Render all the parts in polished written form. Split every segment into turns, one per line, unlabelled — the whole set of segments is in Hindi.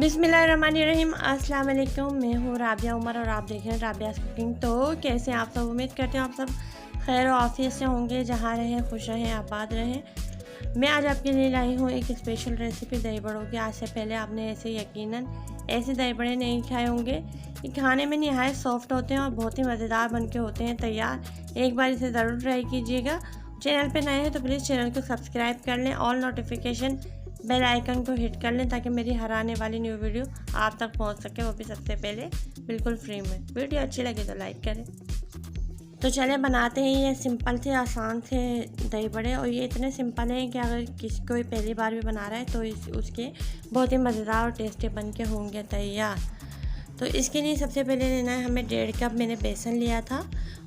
बिस्मिल्लाहिर्रहमानिर्रहीम। अस्सलाम वालेकुम। मैं हूँ राबिया उमर और आप देख रहे हैं राबियास कुकिंग। तो कैसे हैं आप सब? उम्मीद करते हैं आप सब खैर और आफियत से होंगे। जहाँ रहें खुश रहें आबाद रहें। मैं आज आपके लिए लाई हूँ एक स्पेशल रेसिपी दही बड़ों की। आज से पहले आपने यकीनन ऐसे दही बड़े नहीं खाए होंगे। ये खाने में नहायत सॉफ्ट होते हैं और बहुत ही मज़ेदार बन के होते हैं तैयार। एक बार इसे ज़रूर ट्राई कीजिएगा। चैनल पे नए हैं तो प्लीज़ चैनल को सब्सक्राइब कर लें। ऑल नोटिफिकेशन बेल आइकन को हिट कर लें ताकि मेरी हर आने वाली न्यू वीडियो आप तक पहुंच सके, वो भी सबसे पहले बिल्कुल फ्री में। वीडियो अच्छी लगे तो लाइक करें। तो चले बनाते हैं ये सिंपल से आसान से दही बड़े। और ये इतने सिंपल हैं कि अगर किसी कोई पहली बार भी बना रहा है तो उसके बहुत ही मज़ेदार और टेस्टी बन के होंगे तैयार। तो इसके लिए सबसे पहले लेना है हमें 1.5 कप मैंने बेसन लिया था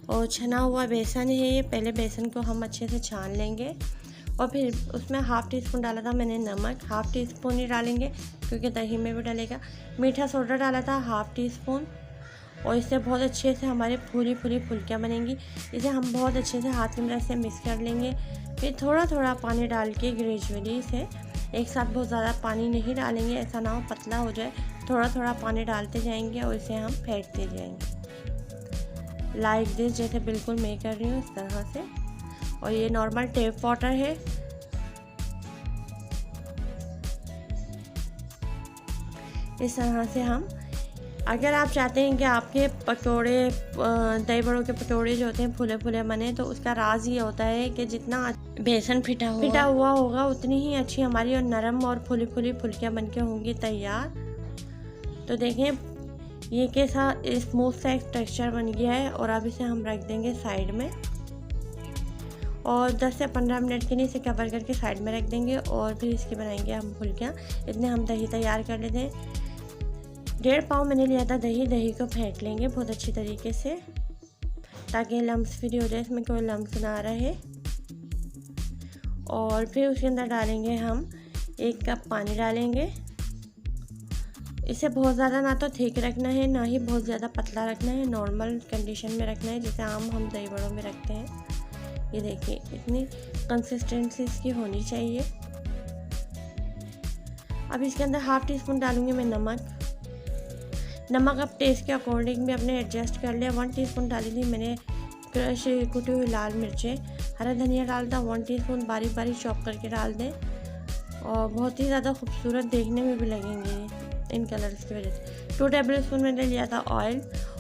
और छना हुआ बेसन है ये। पहले बेसन को हम अच्छे से छान लेंगे और फिर उसमें हाफ़ टी स्पून डाला था मैंने नमक, हाफ़ टी स्पून ही डालेंगे क्योंकि दही में भी डलेगा। मीठा सोडा डाला था हाफ़ टी स्पून। और इससे बहुत अच्छे से हमारी पूरी फुल्कियाँ बनेंगी। इसे हम बहुत अच्छे से हाथ की मदद से मिक्स कर लेंगे। फिर थोड़ा थोड़ा पानी डाल के ग्रेजुअली इसे एक साथ बहुत ज़्यादा पानी नहीं डालेंगे, ऐसा ना हो पतला हो जाए। थोड़ा थोड़ा पानी डालते जाएंगे और इसे हम फेंटते जाएंगे लाइक दिस, जैसे बिल्कुल मैं कर रही हूँ इस तरह से। और ये नॉर्मल टेप वाटर है। इस तरह से हम, अगर आप चाहते हैं कि आपके पकौड़े दही बड़ों के पकौड़े जो होते हैं फूले फूले बने, तो उसका राज ये होता है कि जितना बेसन फिटा हुआ होगा उतनी ही अच्छी हमारी और नरम और फूली फुल्कियाँ बन के होंगी तैयार। तो देखें ये कैसा स्मूथ सा एक टेक्सचर बन गया है। और अब इसे हम रख देंगे साइड में और 10 से 15 मिनट के लिए इसे कवर करके साइड में रख देंगे। और फिर इसकी बनाएंगे हम फुल्कियाँ। इतने हम दही तैयार कर लेते हैं। 1.5 पाव मैंने लिया था दही को फेंट लेंगे बहुत अच्छी तरीके से ताकि लम्स फ्री हो जाए, इसमें कोई लम्स ना रहे। और फिर उसके अंदर डालेंगे हम 1 कप पानी डालेंगे। इसे बहुत ज़्यादा ना तो थिक रखना है ना ही बहुत ज़्यादा पतला रखना है, नॉर्मल कंडीशन में रखना है जैसे आम हम दही बड़ों में रखते हैं। ये देखिए इतनी कंसिस्टेंसी इसकी होनी चाहिए। अब इसके अंदर हाफ़ टी स्पून डालूंगी मैं नमक अब टेस्ट के अकॉर्डिंग भी अपने एडजस्ट कर लिया। 1 टीस्पून डाली थी मैंने क्रश कुटी हुई लाल मिर्चें। हरा धनिया डालता 1 टीस्पून बारीक बारीक चॉप करके डाल दें और बहुत ही ज़्यादा खूबसूरत देखने में भी लगेंगे इन कलर्स की वजह से। 2 टेबल स्पून मैंने लिया था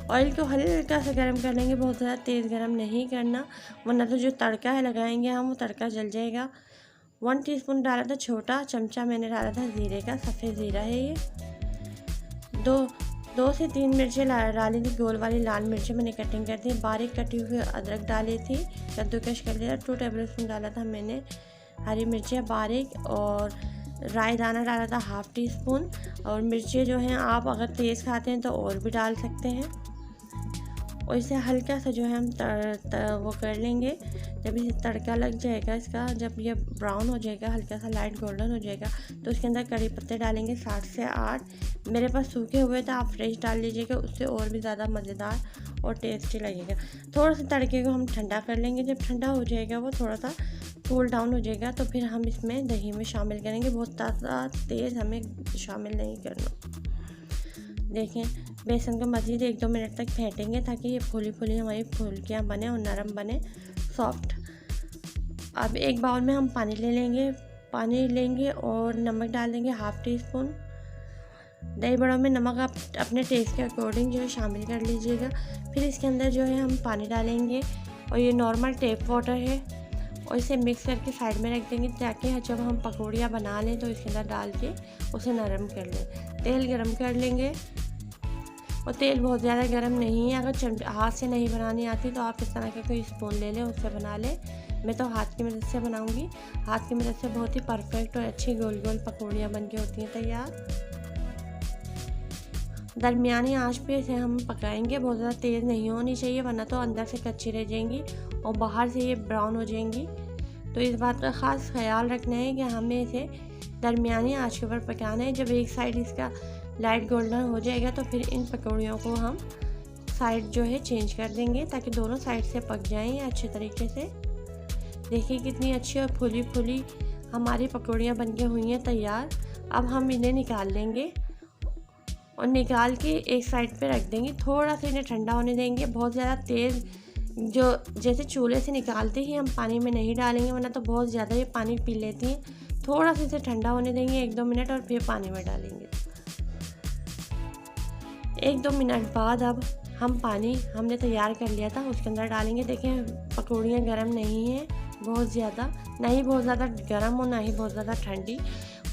ऑयल को हल्का सा गर्म कर लेंगे, बहुत ज़्यादा तेज़ गर्म नहीं करना वरना तो जो तड़का है लगाएंगे हम वो तड़का जल जाएगा। 1 टीस्पून डाला था छोटा चमचा मैंने डाला था ज़ीरे का, सफ़ेद ज़ीरा है ये। 2 से 3 मिर्चें डाली थी, गोल वाली लाल मिर्चें मैंने कटिंग कर दी। बारीक कटी हुई अदरक डाली थी, कद्दूकश कर लिया। 2 टेबल स्पून डाला था मैंने हरी मिर्चें बारीक। और राई दाना डाला था हाफ़ टी स्पून। और मिर्चें जो हैं आप अगर तेज़ खाते हैं तो और भी डाल सकते हैं। और इसे हल्का सा जो है हम वो कर लेंगे। जब इसे तड़का लग जाएगा इसका, जब ये ब्राउन हो जाएगा हल्का सा लाइट गोल्डन हो जाएगा, तो उसके अंदर कड़ी पत्ते डालेंगे 7 से 8। मेरे पास सूखे हुए थे, आप फ्रेश डाल लीजिएगा, उससे और भी ज़्यादा मज़ेदार और टेस्टी लगेगा। थोड़ा सा तड़के को हम ठंडा कर लेंगे। जब ठंडा हो जाएगा वो थोड़ा सा कूल डाउन हो जाएगा तो फिर हम इसमें दही में शामिल करेंगे। बहुत ज़्यादा तेज़ हमें शामिल नहीं करना। देखें बेसन को मज़ीद 1-2 मिनट तक फेंटेंगे ताकि ये फूली हमारी फुल्कियाँ बने और नरम बने, सॉफ्ट। अब एक बाउल में हम पानी लेंगे और नमक डाल देंगे हाफ़ टी स्पून। दही बड़ों में नमक आप अपने टेस्ट के अकॉर्डिंग जो है शामिल कर लीजिएगा। फिर इसके अंदर जो है हम पानी डालेंगे और ये नॉर्मल टेप वाटर है और इसे मिक्स करके साइड में रख देंगे ताकि जब हम पकौड़ियाँ बना लें तो इसके अंदर डाल के उसे नरम कर लें। तेल गरम कर लेंगे और तेल बहुत ज़्यादा गर्म नहीं है। अगर हाथ से नहीं बनानी आती तो आप इस तरह का कोई स्पून ले लें, उससे बना लें। मैं तो हाथ की मदद से बनाऊंगी। हाथ की मदद से बहुत ही परफेक्ट और अच्छी गोल गोल पकौड़ियाँ बन के होती हैं तैयार। दरमियानी आंच पे इसे हम पकाएंगे, बहुत ज़्यादा तेज़ नहीं होनी चाहिए वरना तो अंदर से कच्ची रह जाएंगी और बाहर से ये ब्राउन हो जाएंगी। तो इस बात का ख़ास ख्याल रखना है कि हमें इसे दरमियानी आंच के ऊपर पकाना है। जब एक साइड इसका लाइट गोल्डन हो जाएगा तो फिर इन पकौड़ियों को हम साइड जो है चेंज कर देंगे ताकि दोनों साइड से पक जाएं अच्छे तरीके से। देखिए कितनी अच्छी और फूली हमारी पकौड़ियाँ बन के हुई हैं तैयार। अब हम इन्हें निकाल लेंगे और निकाल के एक साइड पे रख देंगे। थोड़ा सा इन्हें ठंडा होने देंगे। बहुत ज़्यादा तेज़ जो जैसे चूल्हे से निकालते ही हम पानी में नहीं डालेंगे, वरना तो बहुत ज़्यादा ये पानी पी लेती हैं। थोड़ा सा इसे ठंडा होने देंगे 1-2 मिनट और फिर पानी में डालेंगे। 1-2 मिनट बाद अब हम पानी हमने तैयार कर लिया था उसके अंदर डालेंगे। देखें पकौड़ियाँ गर्म नहीं हैं बहुत ज़्यादा, ना ही बहुत ज़्यादा गर्म और ना ही बहुत ज़्यादा ठंडी।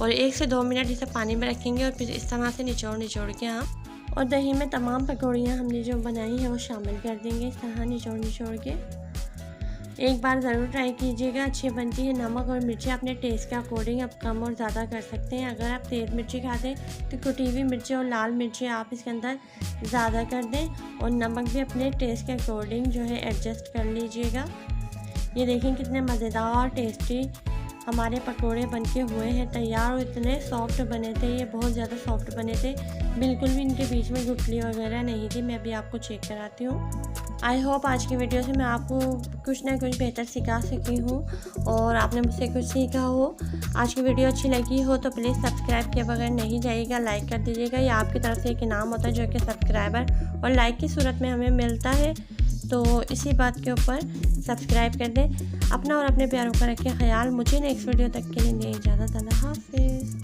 और 1 से 2 मिनट इसे पानी में रखेंगे और फिर इस तरह से निचोड़ के हम और दही में तमाम पकौड़ियाँ हमने जो बनाई हैं वो शामिल कर देंगे इस तरह निचोड़ के। एक बार ज़रूर ट्राई कीजिएगा, अच्छी बनती है। नमक और मिर्ची अपने टेस्ट के अकॉर्डिंग आप कम और ज़्यादा कर सकते हैं। अगर आप तेज़ मिर्ची खाते हैं तो कुटी हुई मिर्ची और लाल मिर्ची आप इसके अंदर ज़्यादा कर दें और नमक भी अपने टेस्ट के अकॉर्डिंग जो है एडजस्ट कर लीजिएगा। ये देखें कितने मज़ेदार और टेस्टी हमारे पकोड़े बनके हुए हैं तैयार और इतने सॉफ्ट बने थे। ये बहुत ज़्यादा सॉफ्ट बने थे, बिल्कुल भी इनके बीच में गुठली वगैरह नहीं थी। मैं अभी आपको चेक कराती हूँ। आई होप आज की वीडियो से मैं आपको कुछ ना कुछ बेहतर सिखा सकी हूँ और आपने मुझसे कुछ सीखा हो। आज की वीडियो अच्छी लगी हो तो प्लीज़ सब्सक्राइब किए बगैर नहीं जाइएगा, लाइक कर दीजिएगा। ये आपकी तरफ से एक इनाम होता है जो कि सब्सक्राइबर और लाइक की सूरत में हमें मिलता है। तो इसी बात के ऊपर सब्सक्राइब कर दें। अपना और अपने प्यारों का रखें ख्याल। मुझे नेक्स्ट वीडियो तक के लिए इजाज़त। अल्लाह हाफ़िज़।